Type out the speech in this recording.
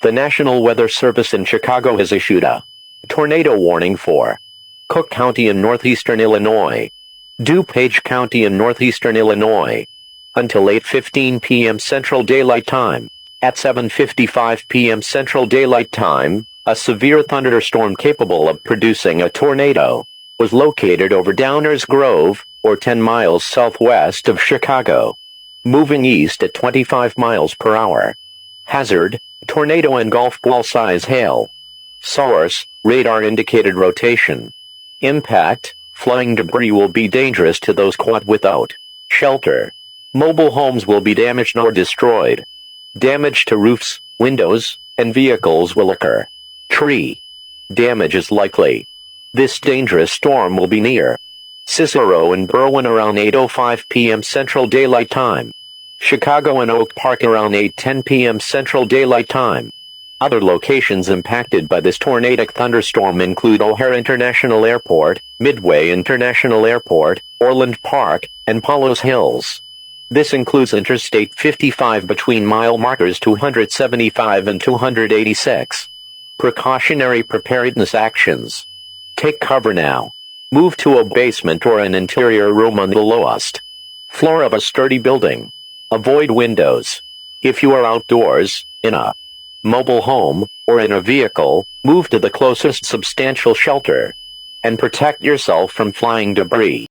The National Weather Service in Chicago has issued a tornado warning for Cook County in northeastern Illinois, DuPage County in northeastern Illinois, until 8:15 p.m. Central Daylight Time. At 7:55 p.m. Central Daylight Time, a severe thunderstorm capable of producing a tornado was located over Downers Grove, or 10 miles southwest of Chicago, moving east at 25 miles per hour. Hazard: tornado and golf ball size hail. Source: radar indicated rotation. Impact: flying debris will be dangerous to those caught without shelter. Mobile homes will be damaged or destroyed. Damage to roofs, windows, and vehicles will occur. Tree damage is likely. This dangerous storm will be near Cicero and Berwyn around 8:05 p.m. Central Daylight Time. Chicago and Oak Park around 8:10 p.m. Central Daylight Time. Other locations impacted by this tornadic thunderstorm include O'Hare International Airport, Midway International Airport, Orland Park, and Palos Hills. This includes Interstate 55 between mile markers 275 and 286. Precautionary preparedness actions. Take cover now. Move to a basement or an interior room on the lowest floor of a sturdy building. Avoid windows. If you are outdoors, in a mobile home, or in a vehicle, move to the closest substantial shelter and protect yourself from flying debris.